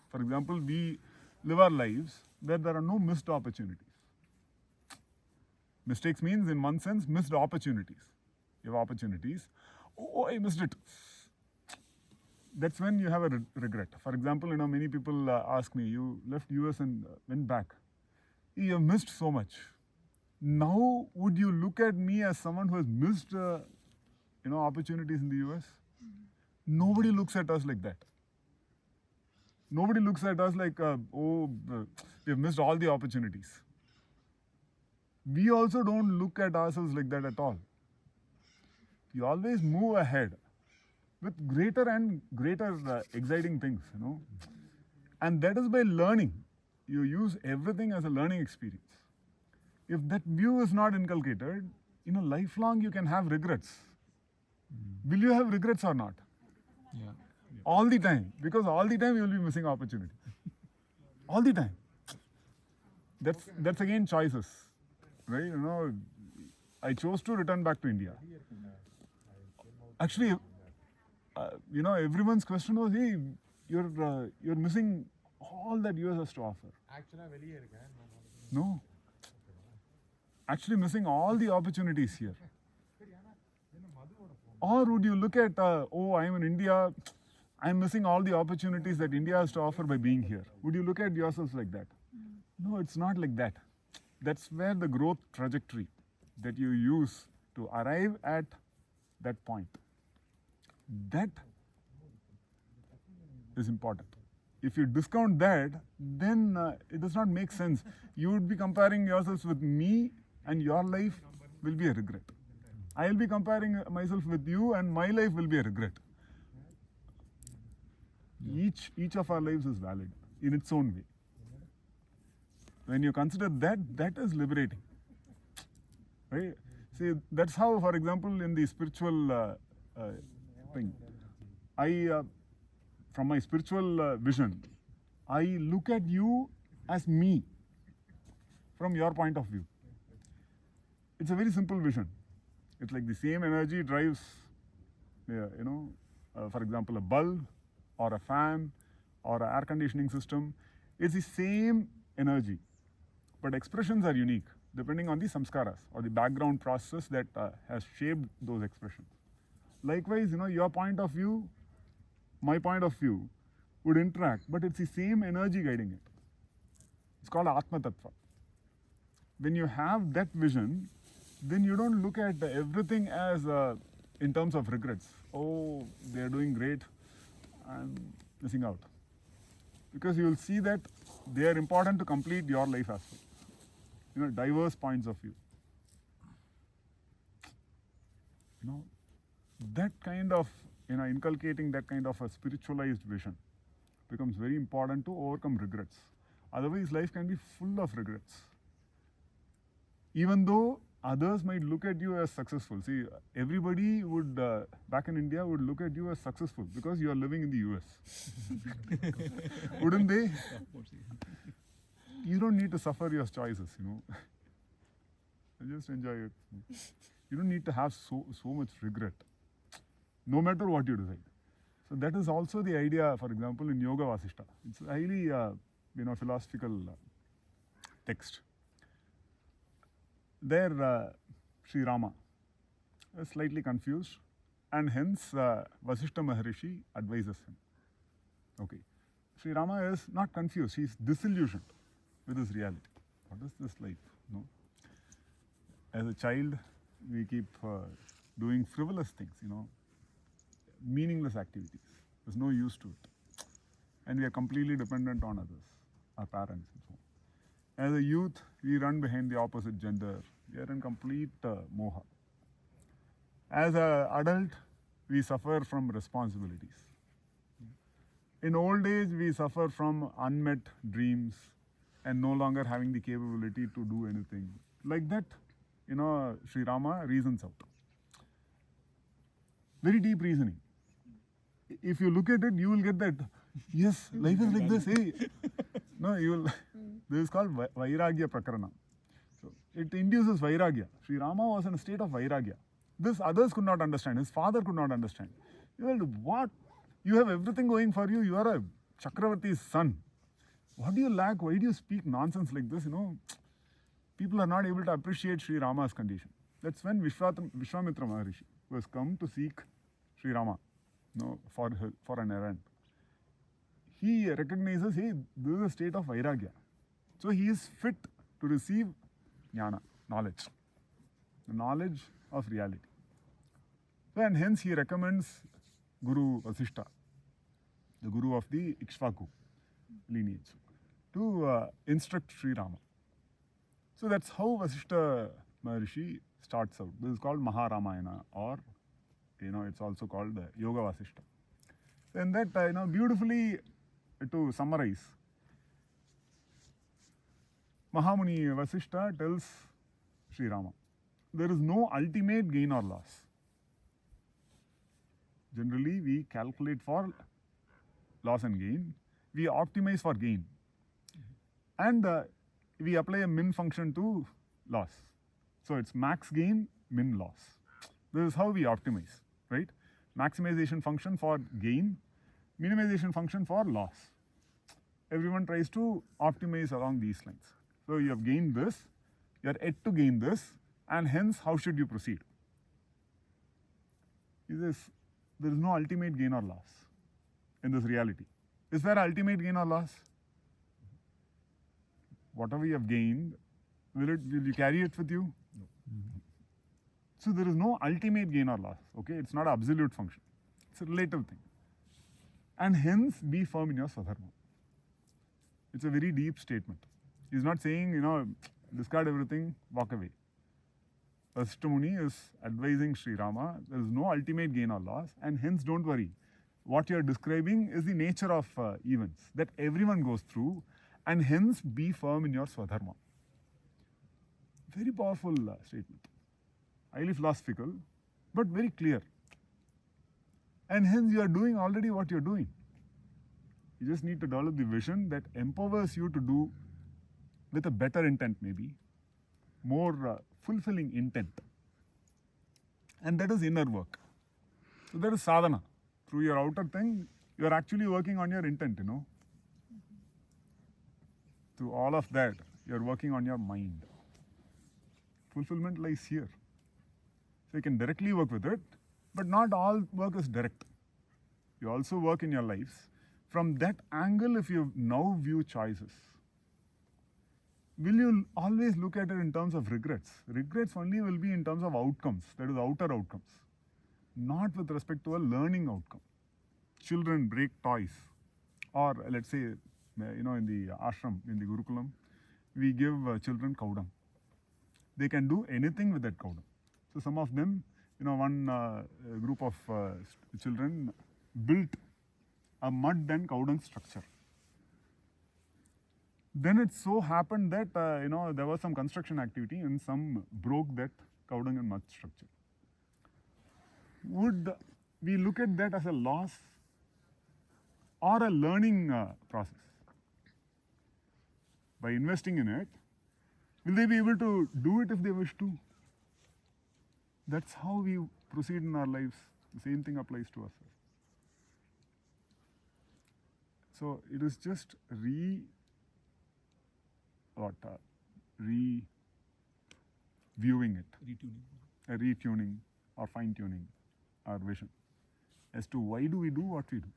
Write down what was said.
For example, we live our lives where there are no missed opportunities. Mistakes means, in one sense, missed opportunities. You have opportunities. Oh, I missed it. That's when you have a regret. For example, many people ask me, you left US and went back. You have missed so much. Now, would you look at me as someone who has missed, opportunities in the US? Nobody looks at us like that. Nobody looks at us like, we have missed all the opportunities. We also don't look at ourselves like that at all. You always move ahead with greater and greater exciting things, And that is by learning. You use everything as a learning experience. If that view is not inculcated, lifelong you can have regrets. Will you have regrets or not? Yeah. All the time. Because all the time you will be missing opportunity. All the time. That's again choices. Right? I chose to return back to India. Actually, everyone's question was, hey, you're missing all that US has to offer. No. Actually missing all the opportunities here. Or would you look at, I'm in India, I'm missing all the opportunities that India has to offer by being here. Would you look at yourselves like that? No, it's not like that. That's where the growth trajectory that you use to arrive at that point, that is important. If you discount that, then it does not make sense. You would be comparing yourselves with me, and your life will be a regret. I'll be comparing myself with you, and my life will be a regret. Each of our lives is valid in its own way. When you consider that, that is liberating. Right? See, that's how, for example, in the spiritual thing, from my spiritual vision, I look at you as me from your point of view. It's a very simple vision. It's like the same energy drives, for example, a bulb or a fan or an air conditioning system. It's the same energy, but expressions are unique depending on the samskaras or the background process that has shaped those expressions. Likewise, your point of view, my point of view would interact, but it's the same energy guiding it. It's called Atma Tattva. When you have that vision, then you don't look at everything as in terms of regrets. Oh, they're doing great, I'm missing out. Because you will see that they are important to complete your life as well. Diverse points of view. That kind of, inculcating that kind of a spiritualized vision becomes very important to overcome regrets. Otherwise, life can be full of regrets. Even though others might look at you as successful. See, everybody would, back in India, would look at you as successful because you are living in the US. Wouldn't they? You don't need to suffer your choices, Just enjoy it. You don't need to have so much regret, no matter what you decide. So that is also the idea, for example, in Yoga Vasishta. It's a highly, philosophical text. There, Sri Rama is slightly confused, and hence Vasishta Maharishi advises him. Okay, Sri Rama is not confused; he is disillusioned with his reality. What is this life? No. As a child, we keep doing frivolous things, meaningless activities. There's no use to it, and we are completely dependent on others, our parents, and so on. As a youth, we run behind the opposite gender. We are in complete moha. As an adult, we suffer from responsibilities. In old age, we suffer from unmet dreams and no longer having the capability to do anything. Like that, Sri Rama reasons out. Very deep reasoning. If you look at it, you will get that, yes, life is like this. Hey. No, you will. This is called Vairagya Prakarana. So it induces Vairagya. Sri Rama was in a state of Vairagya. This others could not understand. His father could not understand. What? You have everything going for you. You are a Chakravarti's son. What do you lack? Why do you speak nonsense like this? People are not able to appreciate Sri Rama's condition. That's when Vishwamitra Maharishi was come to seek Sri Rama, for an errand. He recognizes, hey, this is a state of vairagya. So he is fit to receive jnana, knowledge, the knowledge of reality. So, and hence he recommends Guru Vasishta, the Guru of the Ikshvaku lineage, to instruct Sri Rama. So that's how Vasishta Maharishi starts out. This is called Maharamayana, or it's also called Yoga Vasishta. And that beautifully, to summarize, Mahamuni Vasishta tells Sri Rama, there is no ultimate gain or loss. Generally, we calculate for loss and gain. We optimize for gain. And we apply a min function to loss. So it's max gain, min loss. This is how we optimize, right? Maximization function for gain, minimization function for loss. Everyone tries to optimize along these lines. So you have gained this, you are yet to gain this, and hence how should you proceed? There is no ultimate gain or loss in this reality. Is there an ultimate gain or loss? Whatever you have gained, will you carry it with you? No. So there is no ultimate gain or loss. Okay, it's not an absolute function. It's a relative thing. And hence be firm in your Swadharma. It's a very deep statement. He's not saying, discard everything, walk away. Vasishta Muni is advising Sri Rama, there is no ultimate gain or loss, and hence don't worry. What you are describing is the nature of events that everyone goes through, and hence be firm in your Swadharma. Very powerful statement. Highly philosophical, but very clear. And hence you are doing already what you are doing. You just need to develop the vision that empowers you to do with a better intent, maybe, more fulfilling intent. And that is inner work. So that is sadhana. Through your outer thing, you are actually working on your intent, Through all of that, you are working on your mind. Fulfillment lies here. So you can directly work with it, but not all work is direct. You also work in your lives. From that angle, if you now view choices, will you always look at it in terms of regrets? Regrets only will be in terms of outcomes, that is outer outcomes, not with respect to a learning outcome. Children break toys, or let's say, in the ashram, in the Gurukulam, we give children cow dung. They can do anything with that cow dung. So some of them, one group of children built a mud and cow dung structure. Then it so happened that, there was some construction activity and some broke that cow dung and mud structure. Would we look at that as a loss or a learning process? By investing in it, will they be able to do it if they wish to? That's how we proceed in our lives. The same thing applies to us. So it is just reviewing it, retuning or fine-tuning our vision as to why do we do what we do.